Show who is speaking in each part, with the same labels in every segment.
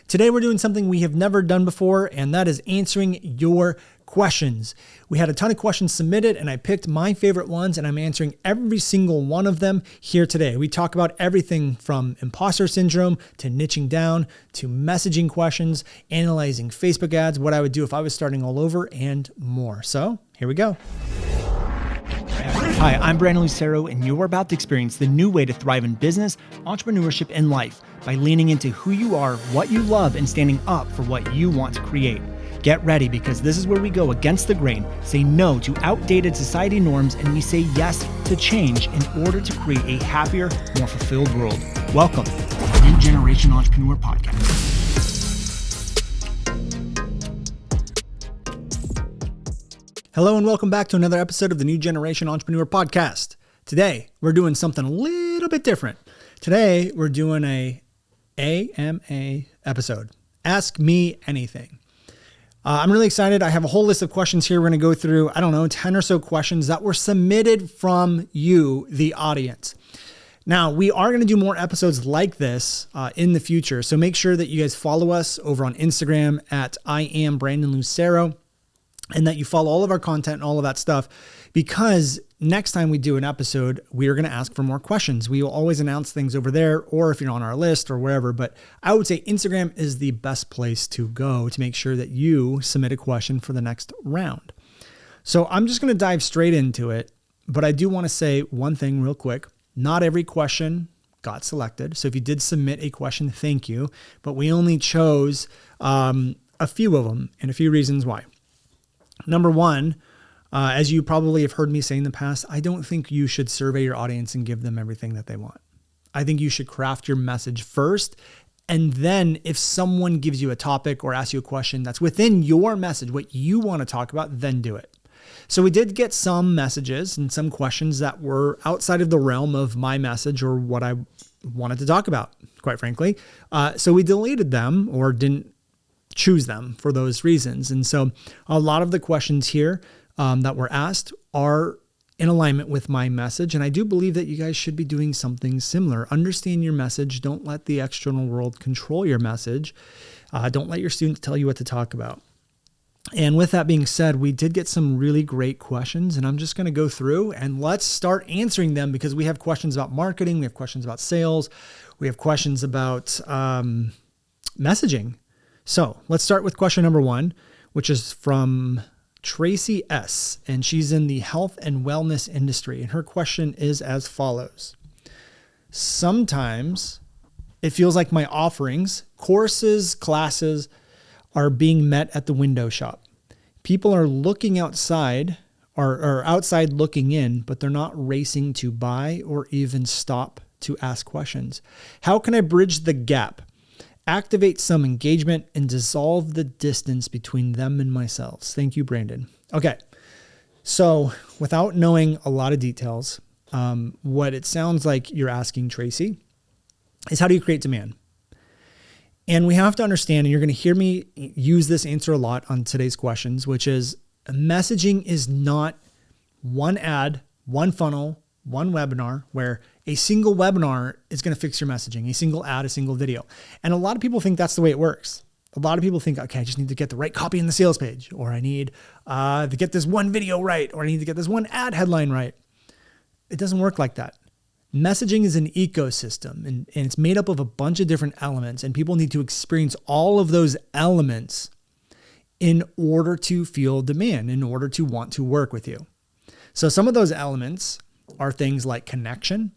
Speaker 1: Today we're doing something we have never done before, and that is answering your questions. We had a ton of questions submitted, and I picked my favorite ones, and I'm answering every single one of them here today. We talk about everything from imposter syndrome to niching down to messaging questions, analyzing Facebook ads, what I would do if I was starting all over, and more. So here we go. Hi, I'm Brandon Lucero, and you're about to experience the new way to thrive in business, entrepreneurship, and life by leaning into who you are, what you love, and standing up for what you want to create. Get ready, because this is where we go against the grain, say no to outdated society norms, and we say yes to change in order to create a happier, more fulfilled world. Welcome to the New Generation Entrepreneur Podcast. Hello and welcome back to another episode of the New Generation Entrepreneur Podcast. Today, we're doing something a little bit different. Today, we're doing a AMA episode. Ask me anything. I'm really excited. I have a whole list of questions here. We're going to go through, 10 or so questions that were submitted from you, the audience. Now, we are going to do more episodes like this in the future. So make sure that you guys follow us over on Instagram at I am Brandon Lucero, and that you follow all of our content and all of that stuff, because next time we do an episode, we are going to ask for more questions. We will always announce things over there, or if you're on our list or wherever, but I would say Instagram is the best place to go to make sure that you submit a question for the next round. So I'm just going to dive straight into it, but I do want to say one thing real quick. Not every question got selected. So if you did submit a question, thank you, but we only chose a few of them and a few reasons why. Number one, as you probably have heard me say in the past, I don't think you should survey your audience and give them everything that they want. I think you should craft your message first. And then if someone gives you a topic or asks you a question that's within your message, what you want to talk about, then do it. So we did get some messages and some questions that were outside of the realm of my message or what I wanted to talk about, quite frankly. So we deleted them or didn't choose them for those reasons. And so a lot of the questions here that were asked are in alignment with my message. And I do believe that you guys should be doing something similar. Understand your message. Don't let the external world control your message. Don't let your students tell you what to talk about. And with that being said, we did get some really great questions, and I'm just going to go through and let's start answering them, because we have questions about marketing. We have questions about sales. We have questions about messaging. So let's start with question number one, which is from Tracy S. And she's in the health and wellness industry. And her question is as follows. Sometimes it feels like my offerings, courses, classes are being met at the window shop. People are looking outside or outside looking in, but they're not racing to buy or even stop to ask questions. How can I bridge the gap? Activate some engagement and dissolve the distance between them and myself. Thank you, Brandon. Okay. So without knowing a lot of details, what it sounds like you're asking, Tracy, is how do you create demand? And we have to understand, and you're going to hear me use this answer a lot on today's questions, which is messaging is not one ad, one funnel, one webinar where a single webinar is going to fix your messaging, a single ad, a single video. And a lot of people think that's the way it works. A lot of people think, okay, I just need to get the right copy in the sales page, or I need to get this one video right, or I need to get this one ad headline right. It doesn't work like that. Messaging is an ecosystem, and it's made up of a bunch of different elements, and people need to experience all of those elements in order to feel demand, in order to want to work with you. So some of those elements are things like connection.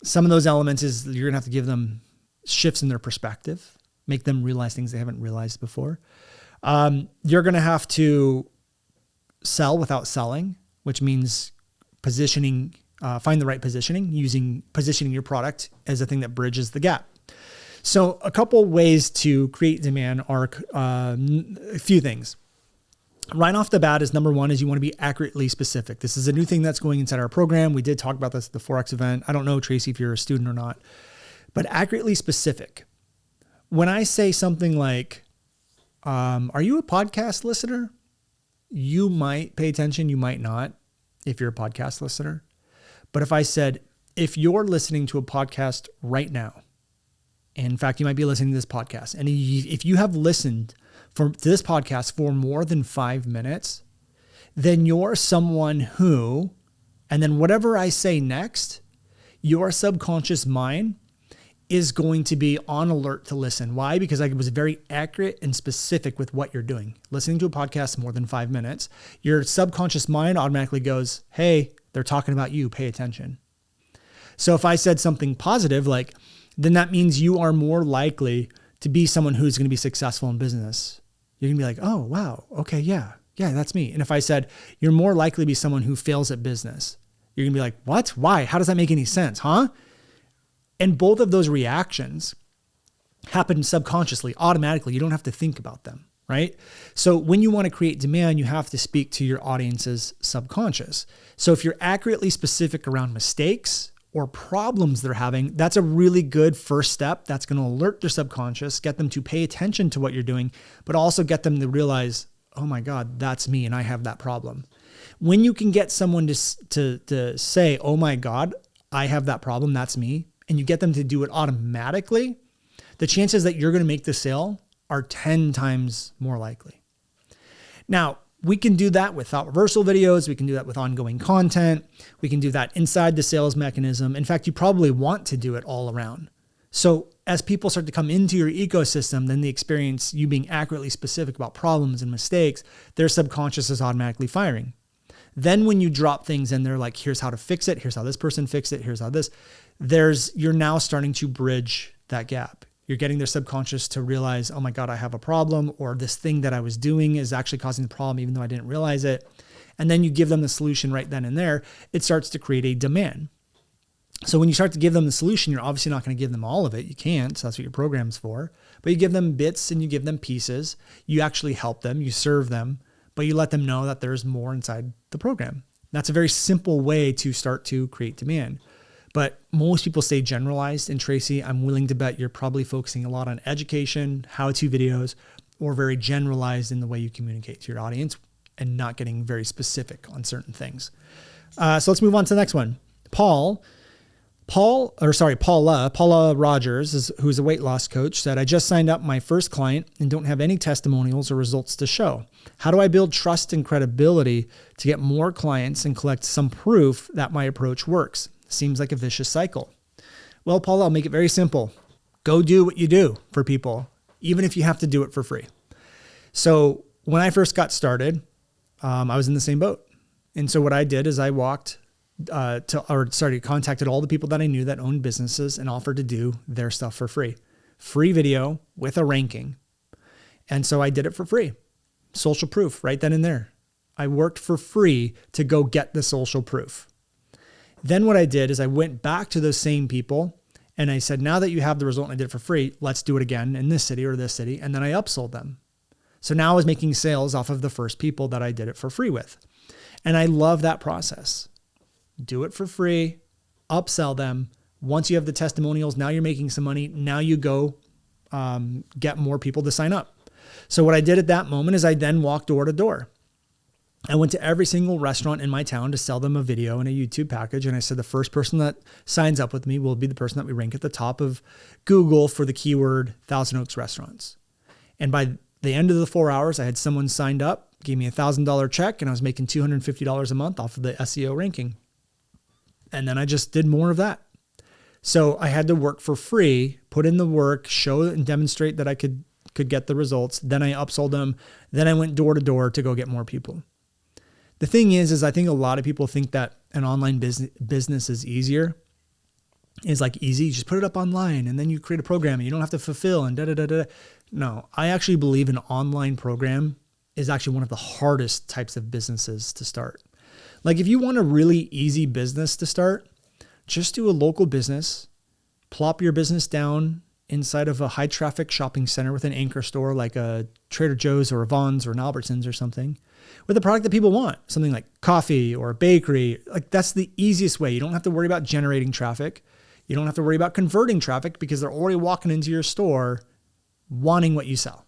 Speaker 1: Some of those elements is you're going to have to give them shifts in their perspective, make them realize things they haven't realized before. You're going to have to sell without selling, which means positioning, find the right positioning, positioning your product as a thing that bridges the gap. So a couple ways to create demand are a few things. Right off the bat is number one is you want to be accurately specific. This is a new thing that's going inside our program. We did talk about this at the Forex event. I don't know, Tracy, if you're a student or not, but accurately specific. When I say something like, are you a podcast listener? You might pay attention. You might not if you're a podcast listener. But if I said, if you're listening to a podcast right now And in fact, you might be listening to this podcast. And if you have listened to this podcast for more than 5 minutes, then you're someone who, and then whatever I say next, your subconscious mind is going to be on alert to listen. Why? Because I was very accurate and specific with what you're doing. Listening to a podcast more than 5 minutes, your subconscious mind automatically goes, hey, they're talking about you, pay attention. So if I said something positive, then that means you are more likely to be someone who's going to be successful in business. You're going to be like, oh, wow. Okay. Yeah, that's me. And if I said you're more likely to be someone who fails at business, you're going to be like, what? Why? How does that make any sense? Huh? And both of those reactions happen subconsciously, automatically. You don't have to think about them, right? So when you want to create demand, you have to speak to your audience's subconscious. So if you're accurately specific around mistakes or problems they're having, that's a really good first step. That's going to alert their subconscious, get them to pay attention to what you're doing, but also get them to realize, oh my God, that's me and I have that problem. When you can get someone to say, oh my God, I have that problem, that's me, and you get them to do it automatically, the chances that you're going to make the sale are 10 times more likely. Now, we can do that with thought reversal videos. We can do that with ongoing content. We can do that inside the sales mechanism. In fact, you probably want to do it all around. So as people start to come into your ecosystem, then they experience you being accurately specific about problems and mistakes, their subconscious is automatically firing. Then when you drop things in there, like here's how to fix it, here's how this person fixed it, here's how this, you're now starting to bridge that gap. You're getting their subconscious to realize, oh my God, I have a problem, or this thing that I was doing is actually causing the problem, even though I didn't realize it. And then you give them the solution right then and there. It starts to create a demand. So when you start to give them the solution, you're obviously not going to give them all of it. You can't. So that's what your program's for. But you give them bits and you give them pieces. You actually help them. You serve them. But you let them know that there's more inside the program. That's a very simple way to start to create demand. But most people stay generalized. And Tracy, I'm willing to bet you're probably focusing a lot on education, how-to videos, or very generalized in the way you communicate to your audience and not getting very specific on certain things. So let's move on to the next one. Paula Rogers, who's a weight loss coach, said, I just signed up my first client and don't have any testimonials or results to show. How do I build trust and credibility to get more clients and collect some proof that my approach works? Seems like a vicious cycle. Well, Paula, I'll make it very simple. Go do what you do for people, even if you have to do it for free. So when I first got started, I was in the same boat. And so what I did is I contacted all the people that I knew that owned businesses and offered to do their stuff for free. Free video with a ranking. And so I did it for free. Social proof right then and there. I worked for free to go get the social proof. Then what I did is I went back to those same people and I said, now that you have the result and I did it for free, let's do it again in this city or this city. And then I upsold them. So now I was making sales off of the first people that I did it for free with. And I love that process. Do it for free, upsell them. Once you have the testimonials, now you're making some money. Now you go get more people to sign up. So what I did at that moment is I then walked door to door. I went to every single restaurant in my town to sell them a video and a YouTube package. And I said, the first person that signs up with me will be the person that we rank at the top of Google for the keyword Thousand Oaks restaurants. And by the end of the 4 hours, I had someone signed up, gave me $1,000 check, and I was making $250 a month off of the SEO ranking. And then I just did more of that. So I had to work for free, put in the work, show and demonstrate that I could get the results. Then I upsold them. Then I went door to door to go get more people. The thing is I think a lot of people think that an online business is easier. It's like easy. You just put it up online and then you create a program and you don't have to fulfill and da-da-da-da. No, I actually believe an online program is actually one of the hardest types of businesses to start. Like if you want a really easy business to start, just do a local business, plop your business down inside of a high traffic shopping center with an anchor store like a Trader Joe's or a Vons or an Albertsons or something with a product that people want, something like coffee or a bakery. Like that's the easiest way. You don't have to worry about generating traffic. You don't have to worry about converting traffic because they're already walking into your store wanting what you sell.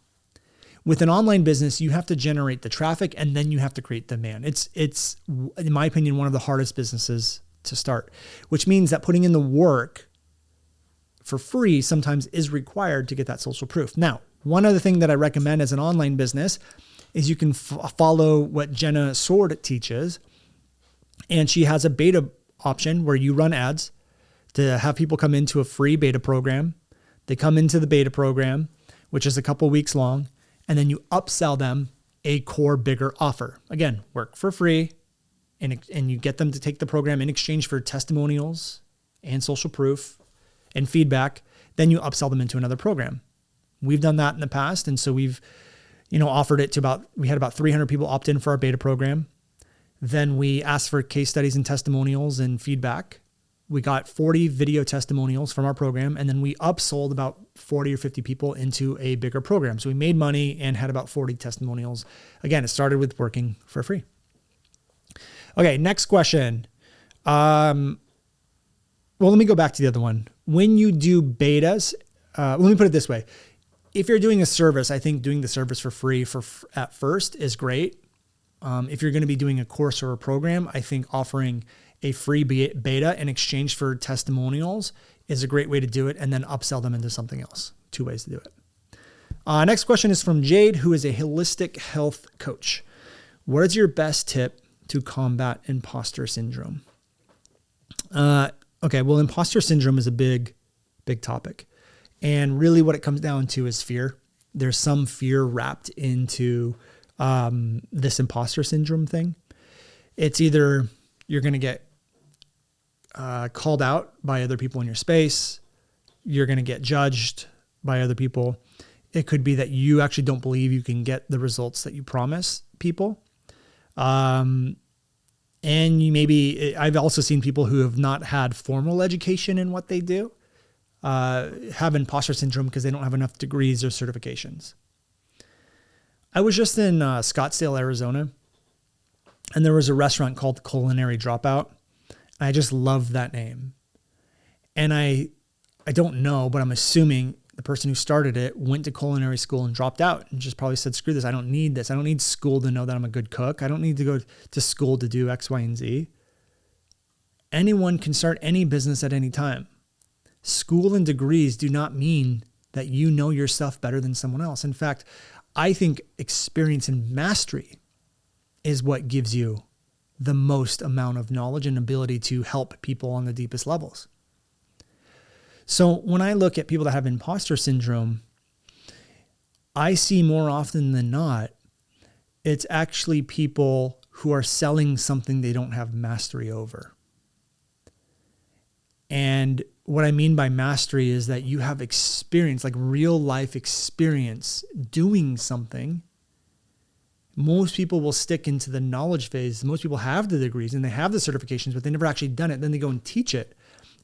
Speaker 1: With an online business, you have to generate the traffic and then you have to create demand. It's in my opinion, one of the hardest businesses to start, which means that putting in the work for free sometimes is required to get that social proof. Now, one other thing that I recommend as an online business is you can follow what Jenna Sword teaches. And she has a beta option where you run ads to have people come into a free beta program. They come into the beta program, which is a couple weeks long, and then you upsell them a core bigger offer. Again, work for free, and you get them to take the program in exchange for testimonials and social proof and feedback. Then you upsell them into another program. We've done that in the past. And so we've, offered it to we had about 300 people opt in for our beta program. Then we asked for case studies and testimonials and feedback. We got 40 video testimonials from our program, and then we upsold about 40 or 50 people into a bigger program. So we made money and had about 40 testimonials. Again, it started with working for free. Okay, next question. Well, let me go back to the other one. When you do betas, let me put it this way. If you're doing a service, I think doing the service for free at first is great. If you're going to be doing a course or a program, I think offering a free beta in exchange for testimonials is a great way to do it, and then upsell them into something else. 2 ways to do it. Next question is from Jade, who is a holistic health coach. What is your best tip to combat imposter syndrome? Okay, well, imposter syndrome is a big topic. And really what it comes down to is fear. There's some fear wrapped into this imposter syndrome thing. It's either you're going to get called out by other people in your space. You're going to get judged by other people. It could be that you actually don't believe you can get the results that you promise people. And I've also seen people who have not had formal education in what they do, have imposter syndrome because they don't have enough degrees or certifications. I was just in Scottsdale, Arizona, and there was a restaurant called Culinary Dropout. I just love that name. And I don't know, but I'm assuming the person who started it went to culinary school and dropped out and just probably said, screw this. I don't need this. I don't need school to know that I'm a good cook. I don't need to go to school to do X, Y, and Z. Anyone can start any business at any time. School and degrees do not mean that you know your stuff better than someone else. In fact, I think experience and mastery is what gives you the most amount of knowledge and ability to help people on the deepest levels. So when I look at people that have imposter syndrome, I see more often than not, it's actually people who are selling something they don't have mastery over. And what I mean by mastery is that you have experience, like real life experience doing something. Most people will stick into the knowledge phase. Most people have the degrees and they have the certifications, but they never actually done it. Then they go and teach it.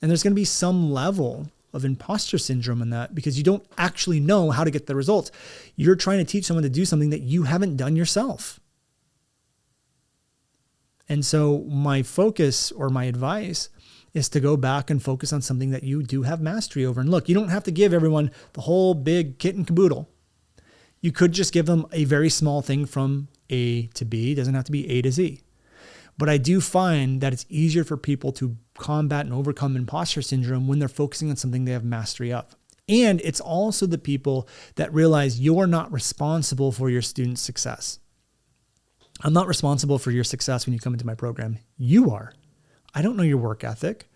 Speaker 1: And there's going to be some level of imposter syndrome in that because you don't actually know how to get the results. You're trying to teach someone to do something that you haven't done yourself. And so my focus or my advice is to go back and focus on something that you do have mastery over. And look, you don't have to give everyone the whole big kit and caboodle. You could just give them a very small thing from A to B. It doesn't have to be A to Z. But I do find that it's easier for people to combat and overcome imposter syndrome when they're focusing on something they have mastery of. And it's also the people that realize you're not responsible for your students' success. I'm not responsible for your success when you come into my program. You are. I don't know your work ethic.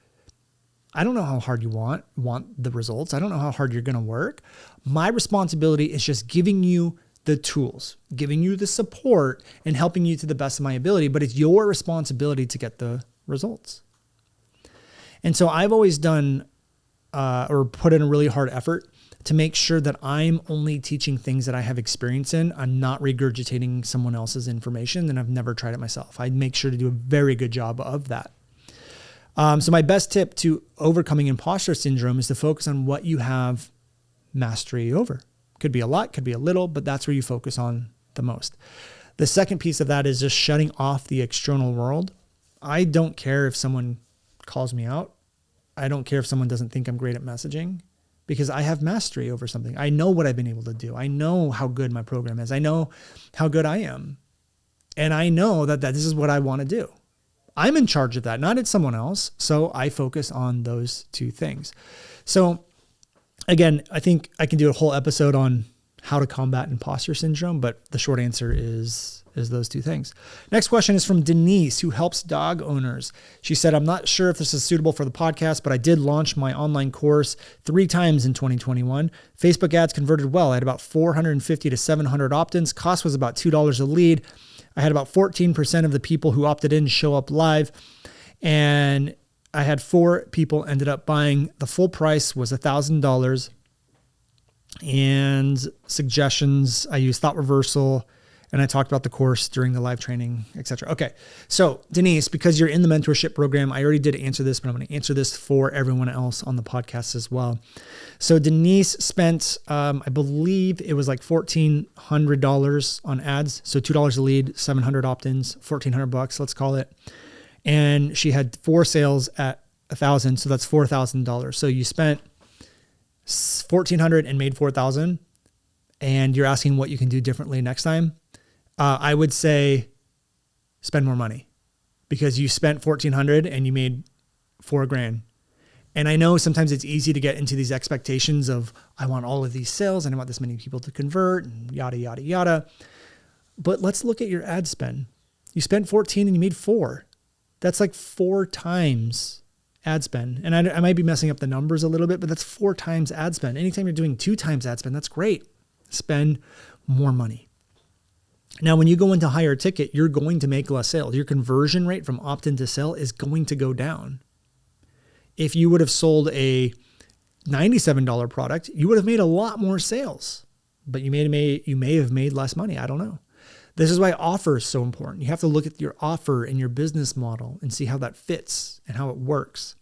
Speaker 1: I don't know how hard you want the results. I don't know how hard you're going to work. My responsibility is just giving you the tools, giving you the support and helping you to the best of my ability, but it's your responsibility to get the results. And so I've always done or put in a really hard effort to make sure that I'm only teaching things that I have experience in. I'm not regurgitating someone else's information, and I've never tried it myself. I make sure to do a very good job of that. So my best tip to overcoming imposter syndrome is to focus on what you have mastery over. Could be a lot, could be a little, but that's where you focus on the most. The second piece of that is just shutting off the external world. I don't care if someone calls me out. I don't care if someone doesn't think I'm great at messaging because I have mastery over something. I know what I've been able to do. I know how good my program is. I know how good I am. And I know that this is what I want to do. I'm in charge of that, not it's someone else. So I focus on those two things. So Again, I think I can do a whole episode on how to combat imposter syndrome, but the short answer is those two things. Next question is from Denise, who helps dog owners. She said, I'm not sure if this is suitable for the podcast, but I did launch my online course 3 times in 2021. Facebook ads converted well. I had about 450 to 700 opt-ins. Cost was about $2 a lead. I had about 14% of the people who opted in show up live. And I had 4 people ended up buying. The full price was $1,000. And suggestions, I used thought reversal, and I talked about the course during the live training, etc. Okay. So Denise, because you're in the mentorship program, I already did answer this, but I'm going to answer this for everyone else on the podcast as well. So Denise spent, I believe it was like $1,400 on ads. So $2 a lead, 700 opt-ins, $1,400, let's call it. And she had 4 sales at $1,000. So that's $4,000. So you spent $1,400 and made $4,000, and you're asking what you can do differently next time. I would say spend more money, because you spent $1,400 and you made $4,000. And I know sometimes it's easy to get into these expectations of, I want all of these sales and I want this many people to convert and yada, yada, yada. But let's look at your ad spend. You spent 14 and you made 4. That's like 4 times ad spend. And I might be messing up the numbers a little bit, but that's 4 times ad spend. Anytime you're doing 2 times ad spend, that's great. Spend more money. Now, when you go into higher ticket, you're going to make less sales. Your conversion rate from opt-in to sell is going to go down. If you would have sold a $97 product, you would have made a lot more sales, but you may have made less money. I don't know. This is why offer is so important. You have to look at your offer and your business model and see how that fits and how it works.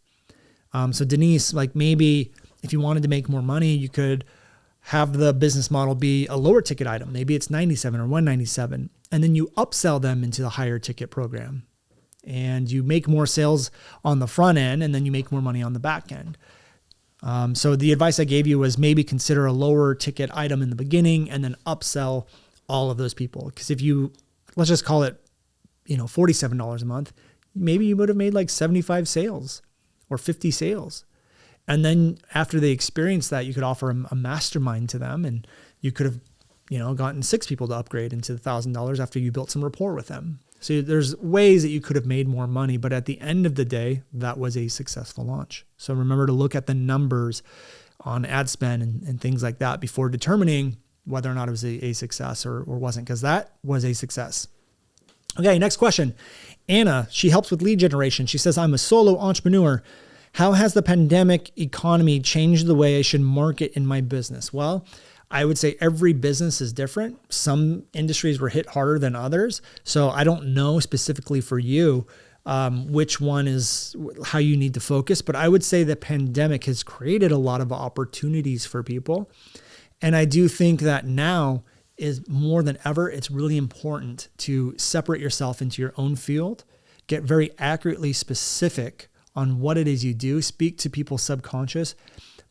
Speaker 1: So Denise, like maybe if you wanted to make more money, you could have the business model be a lower ticket item. Maybe it's 97 or 197. And then you upsell them into the higher ticket program. And you make more sales on the front end, and then you make more money on the back end. So the advice I gave you was maybe consider a lower ticket item in the beginning and then upsell all of those people. Because if you, let's just call it, $47 a month, maybe you would have made like 75 sales or 50 sales. And then after they experience that, you could offer a mastermind to them, and you could have, gotten 6 people to upgrade into the $1,000 after you built some rapport with them. So there's ways that you could have made more money, but at the end of the day, that was a successful launch. So remember to look at the numbers on ad spend and things like that before determining whether or not it was a success or wasn't, because that was a success. Okay, next question. Anna, she helps with lead generation. She says, I'm a solo entrepreneur. How has the pandemic economy changed the way I should market in my business? Well, I would say every business is different. Some industries were hit harder than others. So I don't know specifically for you which one is how you need to focus. But I would say the pandemic has created a lot of opportunities for people. And I do think that now is more than ever, it's really important to separate yourself into your own field, get very accurately specific on what it is you do, speak to people's subconscious,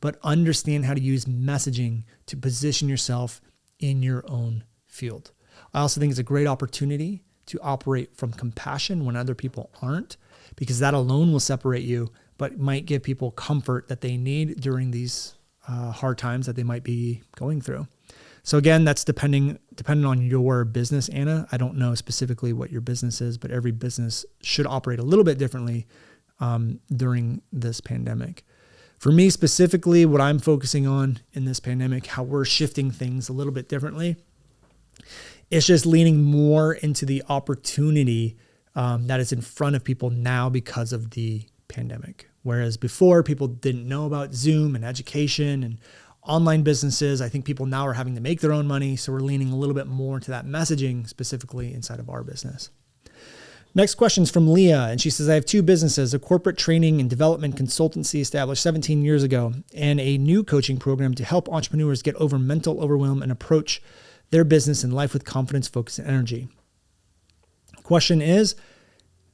Speaker 1: but understand how to use messaging to position yourself in your own field. I also think it's a great opportunity to operate from compassion when other people aren't, because that alone will separate you, but might give people comfort that they need during these hard times that they might be going through. So again, that's depending on your business, Anna. I don't know specifically what your business is, but every business should operate a little bit differently during this pandemic. For me specifically, what I'm focusing on in this pandemic, how we're shifting things a little bit differently, it's just leaning more into the opportunity that is in front of people now because of the pandemic. Whereas before, people didn't know about Zoom and education and online businesses. I think people now are having to make their own money. So we're leaning a little bit more into that messaging specifically inside of our business. Next question is from Leah, and she says, I have 2 businesses, a corporate training and development consultancy established 17 years ago, and a new coaching program to help entrepreneurs get over mental overwhelm and approach their business and life with confidence, focus, and energy. Question is,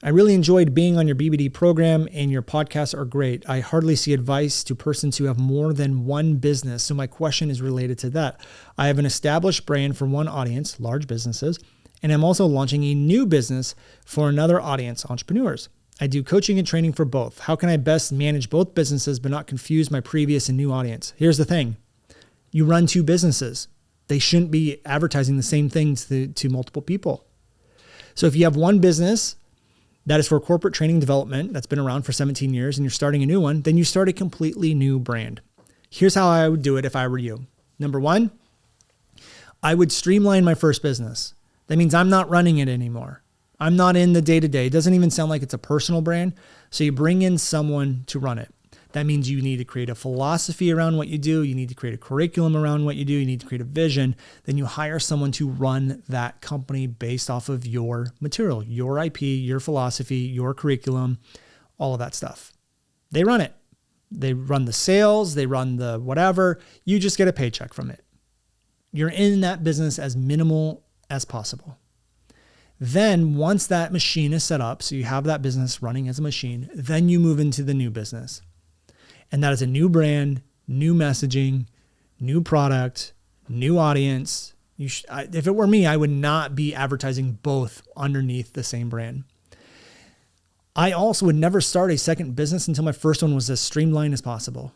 Speaker 1: I really enjoyed being on your BBD program, and your podcasts are great. I hardly see advice to persons who have more than one business, so my question is related to that. I have an established brand for one audience, large businesses, and I'm also launching a new business for another audience, entrepreneurs. I do coaching and training for both. How can I best manage both businesses but not confuse my previous and new audience? Here's the thing. You run two businesses. They shouldn't be advertising the same things to multiple people. So if you have one business that is for corporate training development that's been around for 17 years and you're starting a new one, then you start a completely new brand. Here's how I would do it if I were you. Number one, I would streamline my first business. That means I'm not running it anymore. I'm not in the day-to-day. It doesn't even sound like it's a personal brand. So you bring in someone to run it. That means you need to create a philosophy around what you do. You need to create a curriculum around what you do. You need to create a vision. Then you hire someone to run that company based off of your material, your IP, your philosophy, your curriculum, all of that stuff. They run it. They run the sales. They run the whatever. You just get a paycheck from it. You're in that business as minimal as possible. Then once that machine is set up, so you have that business running as a machine, then you move into the new business. And that is a new brand, new messaging, new product, new audience. If it were me, I would not be advertising both underneath the same brand. I also would never start a second business until my first one was as streamlined as possible.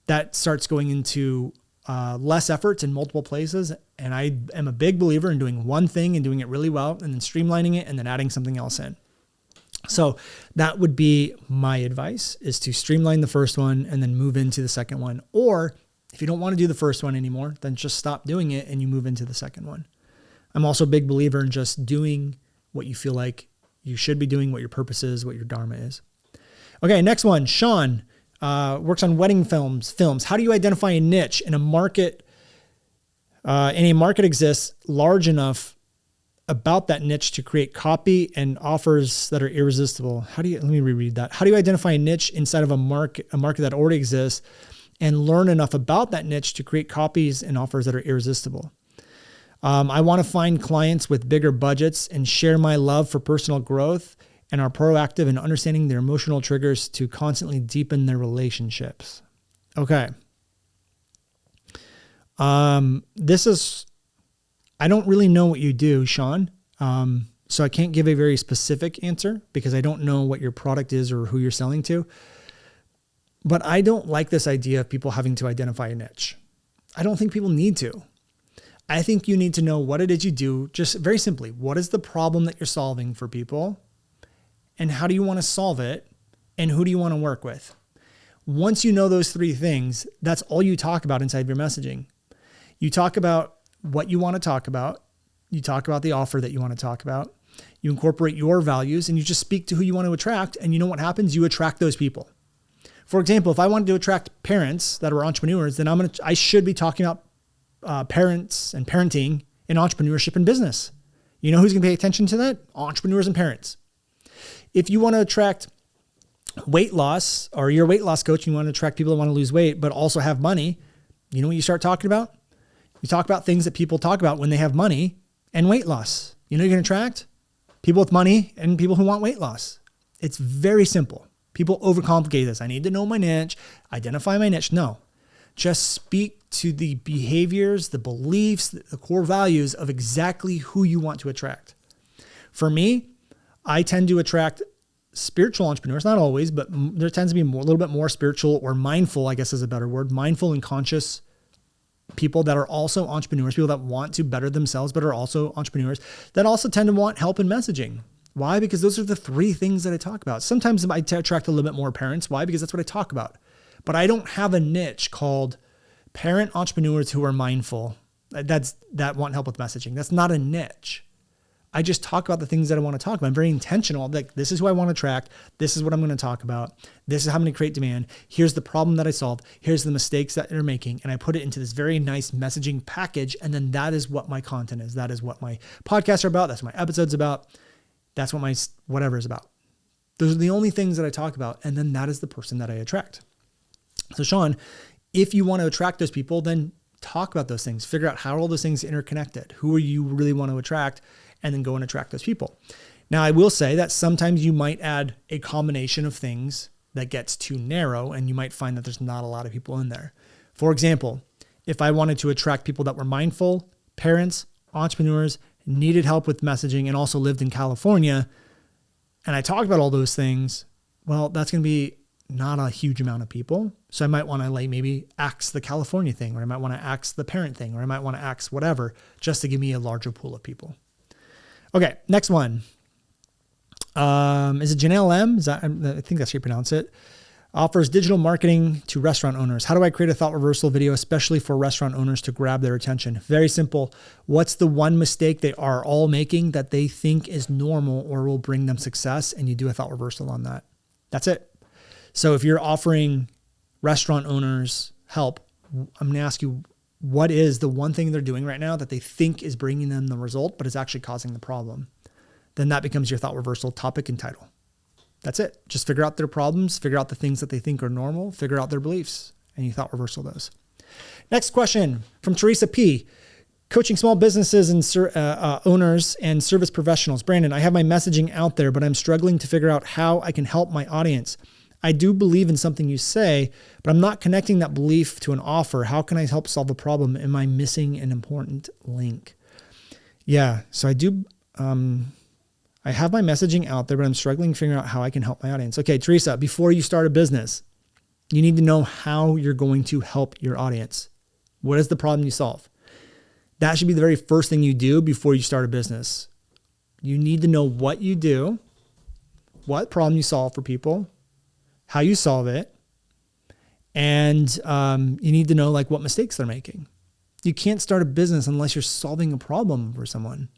Speaker 1: That starts going into less efforts in multiple places. And I am a big believer in doing one thing and doing it really well and then streamlining it and then adding something else in. So that would be my advice, is to streamline the first one and then move into the second one. Or if you don't want to do the first one anymore, then just stop doing it and you move into the second one. I'm also a big believer in just doing what you feel like you should be doing, what your purpose is, what your dharma is. Okay, next one. Sean works on wedding films. How do you identify a niche in a market? Any market exists large enough about that niche to create copy and offers that are irresistible. Let me reread that. How do you identify a niche inside of a market that already exists and learn enough about that niche to create copies and offers that are irresistible? I want to find clients with bigger budgets and share my love for personal growth and are proactive in understanding their emotional triggers to constantly deepen their relationships. Okay. I don't really know what you do, Sean. So I can't give a very specific answer because I don't know what your product is or who you're selling to. But I don't like this idea of people having to identify a niche. I don't think people need to. I think you need to know what it is you do. Just very simply, what is the problem that you're solving for people? And how do you want to solve it? And who do you want to work with? Once you know those three things, that's all you talk about inside your messaging. You talk about what you want to talk about. You talk about the offer that you want to talk about. You incorporate your values and you just speak to who you want to attract. And you know what happens? You attract those people. For example, if I wanted to attract parents that are entrepreneurs, then I should be talking about parents and parenting and entrepreneurship and business. You know who's going to pay attention to that? Entrepreneurs and parents. If you want to attract weight loss, or you're a weight loss coach and you want to attract people that want to lose weight, but also have money, you know what you start talking about? You talk about things that people talk about when they have money and weight loss. You know you're going to attract people with money and people who want weight loss. It's very simple. People overcomplicate this. I need to know my niche, identify my niche. No, just speak to the behaviors, the beliefs, the core values of exactly who you want to attract. For me, I tend to attract spiritual entrepreneurs, not always, but there tends to be a little bit more spiritual or mindful, I guess is a better word, mindful and conscious people that are also entrepreneurs, people that want to better themselves, but are also entrepreneurs that also tend to want help in messaging. Why? Because those are the three things that I talk about. Sometimes I attract a little bit more parents. Why? Because that's what I talk about. But I don't have a niche called parent entrepreneurs who are mindful. That want help with messaging. That's not a niche. I just talk about the things that I want to talk about. I'm very intentional. Like, this is who I want to attract. This is what I'm going to talk about. This is how I'm going to create demand. Here's the problem that I solved. Here's the mistakes that they're making. And I put it into this very nice messaging package. And then that is what my content is. That is what my podcasts are about. That's what my episodes about. That's what my whatever is about. Those are the only things that I talk about. And then that is the person that I attract. So Sean, if you want to attract those people, then talk about those things. Figure out how are all those things interconnected. Who are you really want to attract? And then go and attract those people. Now, I will say that sometimes you might add a combination of things that gets too narrow, and you might find that there's not a lot of people in there. For example, if I wanted to attract people that were mindful, parents, entrepreneurs, needed help with messaging, and also lived in California, and I talk about all those things, well, that's going to be not a huge amount of people. So I might want to like maybe axe the California thing, or I might want to axe the parent thing, or I might want to axe whatever, just to give me a larger pool of people. Okay, next one. Is it Janelle M? I think that's how you pronounce it. Offers digital marketing to restaurant owners. How do I create a thought reversal video, especially for restaurant owners to grab their attention? Very simple. What's the one mistake they are all making that they think is normal or will bring them success? And you do a thought reversal on that. That's it. So if you're offering restaurant owners help, I'm going to ask you, what is the one thing they're doing right now that they think is bringing them the result, but is actually causing the problem? Then that becomes your thought reversal topic and title. That's it. Just figure out their problems, figure out the things that they think are normal, figure out their beliefs, and you thought reversal those. Next question from Teresa P. Coaching small businesses and owners and service professionals. Brandon, I have my messaging out there, but I'm struggling to figure out how I can help my audience. I do believe in something you say, but I'm not connecting that belief to an offer. How can I help solve a problem? Am I missing an important link? Yeah, so I do... I have my messaging out there, but I'm struggling to figure out how I can help my audience. Okay, Teresa, before you start a business, you need to know how you're going to help your audience. What is the problem you solve? That should be the very first thing you do before you start a business. You need to know what you do, what problem you solve for people, how you solve it, and you need to know like what mistakes they're making. You can't start a business unless you're solving a problem for someone.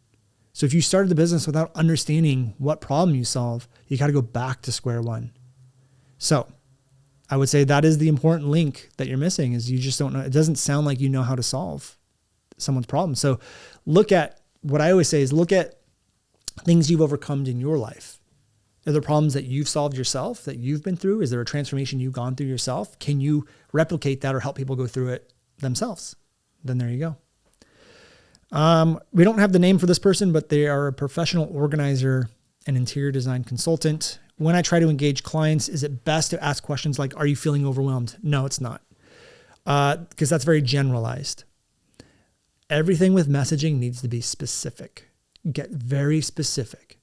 Speaker 1: So if you started the business without understanding what problem you solve, you got to go back to square one. So I would say that is the important link that you're missing, is you just don't know. It doesn't sound like you know how to solve someone's problem. So look at what I always say is look at things you've overcome in your life. Are there problems that you've solved yourself that you've been through? Is there a transformation you've gone through yourself? Can you replicate that or help people go through it themselves? Then there you go. We don't have the name for this person, but they are a professional organizer and interior design consultant. When I try to engage clients, is it best to ask questions like, are you feeling overwhelmed? No, it's not. Because that's very generalized. Everything with messaging needs to be specific. Get very specific.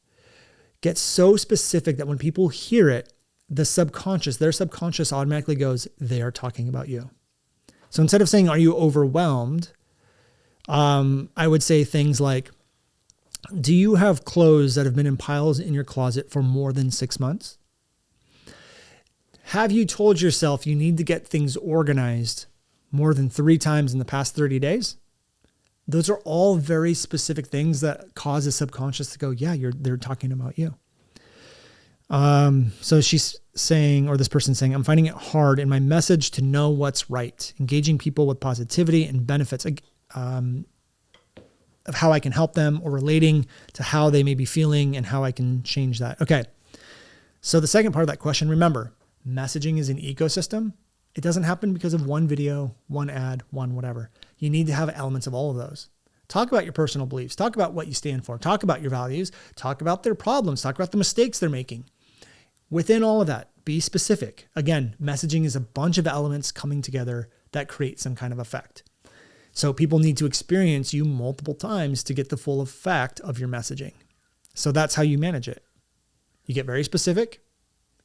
Speaker 1: Get so specific that when people hear it, their subconscious automatically goes, they are talking about you. So instead of saying, are you overwhelmed? I would say things like, do you have clothes that have been in piles in your closet for more than 6 months? Have you told yourself you need to get things organized more than 3 times in the past 30 days? Those are all very specific things that cause the subconscious to go, yeah, they're talking about you. So she's saying, or this person's saying, I'm finding it hard in my message to know what's right, engaging people with positivity and benefits of how I can help them, or relating to how they may be feeling and how I can change that. Okay. So the second part of that question, remember, messaging is an ecosystem. It doesn't happen because of one video, one ad, one whatever. You need to have elements of all of those. Talk about your personal beliefs. Talk about what you stand for. Talk about your values. Talk about their problems. Talk about the mistakes they're making. Within all of that, be specific. Again, messaging is a bunch of elements coming together that create some kind of effect. So people need to experience you multiple times to get the full effect of your messaging. So that's how you manage it. You get very specific.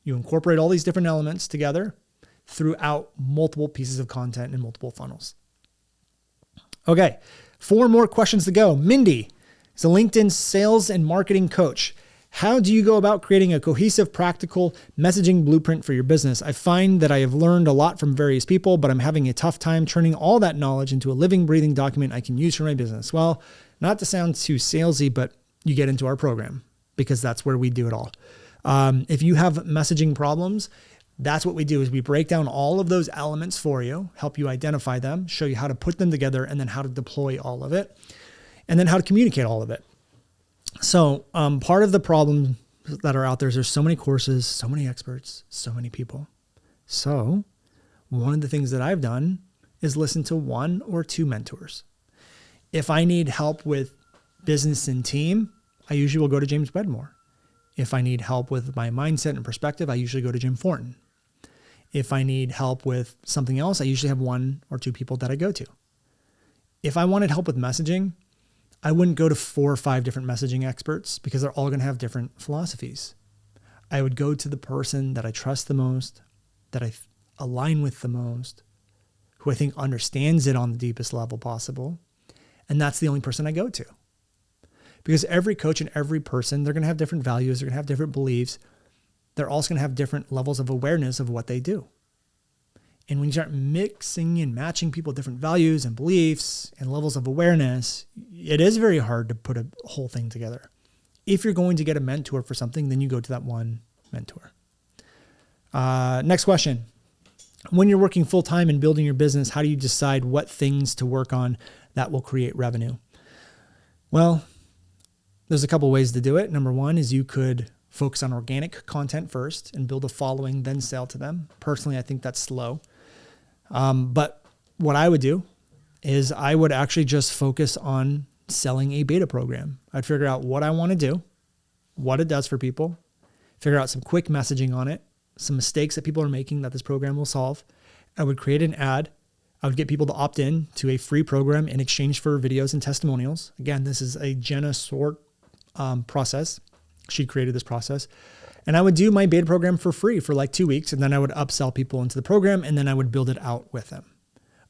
Speaker 1: You incorporate all these different elements together throughout multiple pieces of content and multiple funnels. Okay, 4 more questions to go. Mindy is a LinkedIn sales and marketing coach. How do you go about creating a cohesive, practical messaging blueprint for your business? I find that I have learned a lot from various people, but I'm having a tough time turning all that knowledge into a living, breathing document I can use for my business. Well, not to sound too salesy, but you get into our program because that's where we do it all. If you have messaging problems, that's what we do is we break down all of those elements for you, help you identify them, show you how to put them together, and then how to deploy all of it, and then how to communicate all of it. So part of the problem that are out there is there's so many courses, so many experts, so many people. So one of the things that I've done is listen to 1 or 2 mentors. If I need help with business and team, I usually will go to James Wedmore. If I need help with my mindset and perspective, I usually go to Jim Thornton. If I need help with something else, I usually have 1 or 2 people that I go to. If I wanted help with messaging, I wouldn't go to 4 or 5 different messaging experts because they're all going to have different philosophies. I would go to the person that I trust the most, that I align with the most, who I think understands it on the deepest level possible. And that's the only person I go to. Because every coach and every person, they're going to have different values. They're going to have different beliefs. They're also going to have different levels of awareness of what they do. And when you start mixing and matching people with different values and beliefs and levels of awareness, it is very hard to put a whole thing together. If you're going to get a mentor for something, then you go to that one mentor. Next question. When you're working full-time and building your business, how do you decide what things to work on that will create revenue? Well, there's a couple ways to do it. Number one is you could focus on organic content first and build a following, then sell to them. Personally, I think that's slow. But what I would do is I would actually just focus on selling a beta program. I'd figure out what I want to do, what it does for people, figure out some quick messaging on it, some mistakes that people are making that this program will solve. I would create an ad. I would get people to opt in to a free program in exchange for videos and testimonials. Again, this is a Jenna Sort process. She created this process. And I would do my beta program for free for like 2 weeks. And then I would upsell people into the program and then I would build it out with them.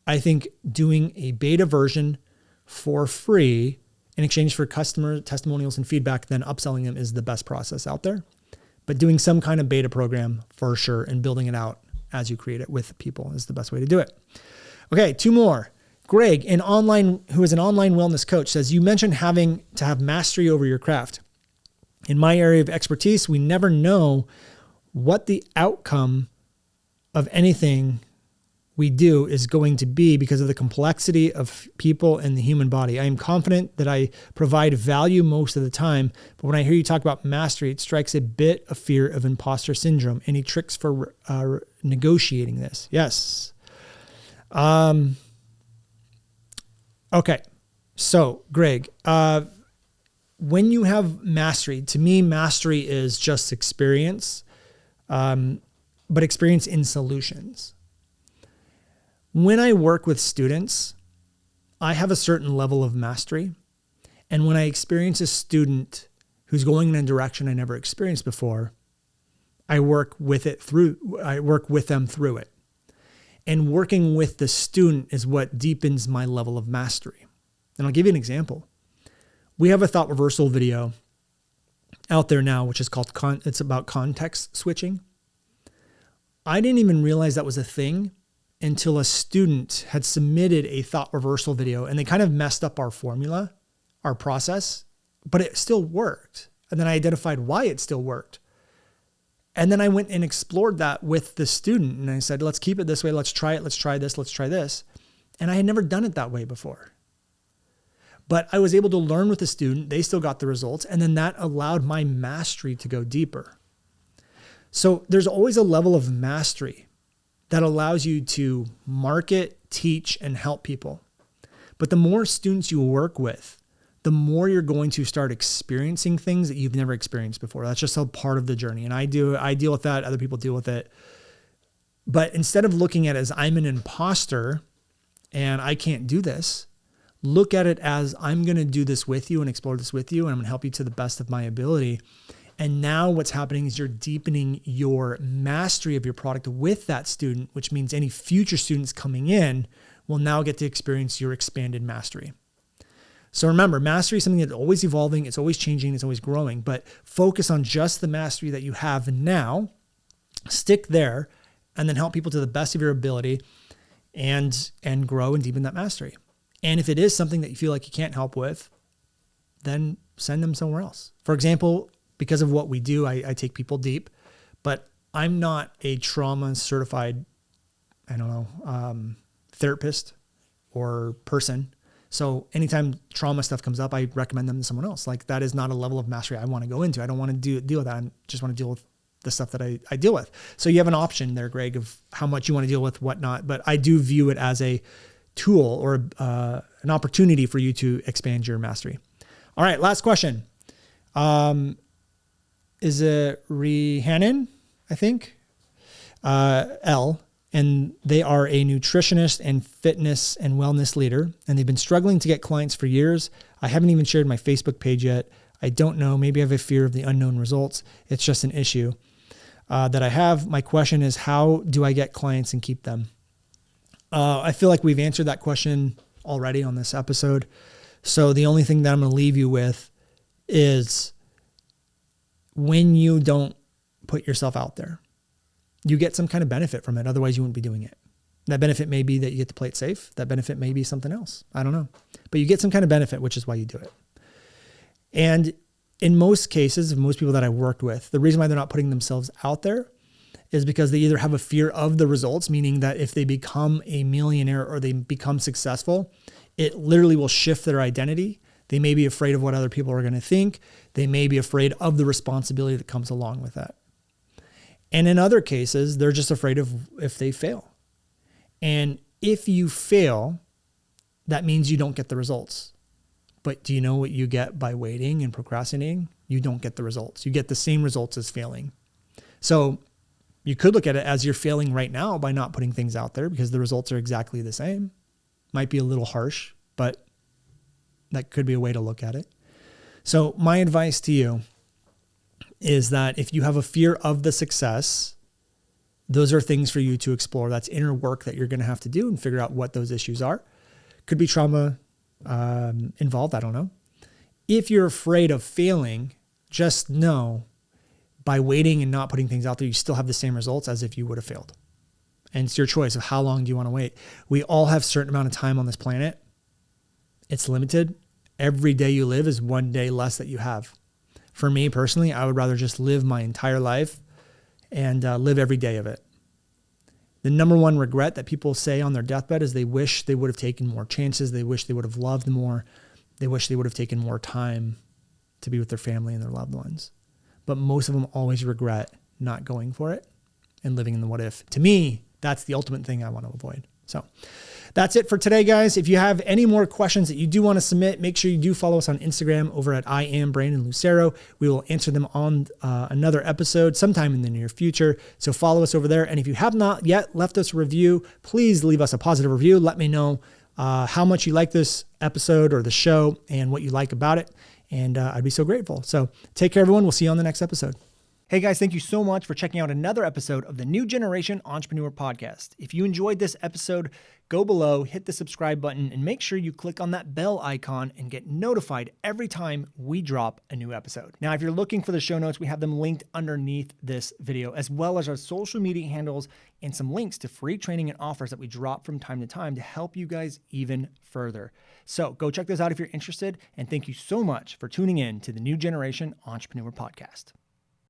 Speaker 1: I think doing a beta version for free in exchange for customer testimonials and feedback, then upselling them is the best process out there. But doing some kind of beta program for sure and building it out as you create it with people is the best way to do it. Okay, 2 more. Greg, who is an online wellness coach, says, you mentioned having to have mastery over your craft. In my area of expertise, we never know what the outcome of anything we do is going to be because of the complexity of people and the human body. I am confident that I provide value most of the time, but when I hear you talk about mastery, it strikes a bit of fear of imposter syndrome. Any tricks for negotiating this? Yes. Okay. So, Greg, when you have mastery, to me, mastery is just experience, but experience in solutions. When I work with students, I have a certain level of mastery. And when I experience a student who's going in a direction I never experienced before, I work with them through it. And working with the student is what deepens my level of mastery. And I'll give you an example. We have a thought reversal video out there now, which is called, it's about context switching. I didn't even realize that was a thing until a student had submitted a thought reversal video and they kind of messed up our formula, our process, but it still worked. And then I identified why it still worked. And then I went and explored that with the student and I said, let's keep it this way. Let's try it. Let's try this. Let's try this. And I had never done it that way before. But I was able to learn with the student. They still got the results. And then that allowed my mastery to go deeper. So there's always a level of mastery that allows you to market, teach, and help people. But the more students you work with, the more you're going to start experiencing things that you've never experienced before. That's just a part of the journey. And I deal with that. Other people deal with it. But instead of looking at it as I'm an imposter and I can't do this, look at it as I'm going to do this with you and explore this with you. And I'm going to help you to the best of my ability. And now what's happening is you're deepening your mastery of your product with that student, which means any future students coming in will now get to experience your expanded mastery. So remember, mastery is something that's always evolving. It's always changing. It's always growing, but focus on just the mastery that you have now, stick there, and then help people to the best of your ability and grow and deepen that mastery. And if it is something that you feel like you can't help with, then send them somewhere else. For example, because of what we do, I take people deep, but I'm not a trauma certified, therapist or person. So anytime trauma stuff comes up, I recommend them to someone else. Like that is not a level of mastery I want to go into. I don't want to deal with that. I just want to deal with the stuff that I deal with. So you have an option there, Greg, of how much you want to deal with, whatnot. But I do view it as a tool or an opportunity for you to expand your mastery. All right, last question. Is it Rhiannon, I think? L. And they are a nutritionist and fitness and wellness leader. And they've been struggling to get clients for years. I haven't even shared my Facebook page yet. I don't know. Maybe I have a fear of the unknown results. It's just an issue. that I have. My question is, how do I get clients and keep them? I feel like we've answered that question already on this episode. So the only thing that I'm going to leave you with is when you don't put yourself out there, you get some kind of benefit from it. Otherwise you wouldn't be doing it. That benefit may be that you get to play it safe. That benefit may be something else. I don't know, but you get some kind of benefit, which is why you do it. And in most cases, most people that I worked with, the reason why they're not putting themselves out there is because they either have a fear of the results, meaning that if they become a millionaire or they become successful, it literally will shift their identity. They may be afraid of what other people are going to think. They may be afraid of the responsibility that comes along with that. And in other cases, they're just afraid of if they fail. And if you fail, that means you don't get the results. But do you know what you get by waiting and procrastinating? You don't get the results. You get the same results as failing. So you could look at it as you're failing right now by not putting things out there because the results are exactly the same. Might be a little harsh, but that could be a way to look at it. So my advice to you is that if you have a fear of the success, those are things for you to explore. That's inner work that you're going to have to do and figure out what those issues are. Could be trauma involved. I don't know. If you're afraid of failing, just know by waiting and not putting things out there, you still have the same results as if you would have failed. And it's your choice of how long do you want to wait. We all have a certain amount of time on this planet. It's limited. Every day you live is one day less that you have. For me personally, I would rather just live my entire life and live every day of it. The number one regret that people say on their deathbed is they wish they would have taken more chances. They wish they would have loved more. They wish they would have taken more time to be with their family and their loved ones. But most of them always regret not going for it and living in the what if. To me, that's the ultimate thing I want to avoid. So that's it for today, guys. If you have any more questions that you do want to submit, make sure you do follow us on Instagram over at I am Brandon Lucero. We will answer them on another episode sometime in the near future. So follow us over there. And if you have not yet left us a review, please leave us a positive review. Let me know how much you like this episode or the show and what you like about it. And I'd be so grateful. So take care, everyone. We'll see you on the next episode. Hey guys, thank you so much for checking out another episode of the New Generation Entrepreneur Podcast. If you enjoyed this episode, go below, hit the subscribe button, and make sure you click on that bell icon and get notified every time we drop a new episode. Now, if you're looking for the show notes, we have them linked underneath this video, as well as our social media handles and some links to free training and offers that we drop from time to time to help you guys even further. So go check those out if you're interested, and thank you so much for tuning in to the New Generation Entrepreneur Podcast.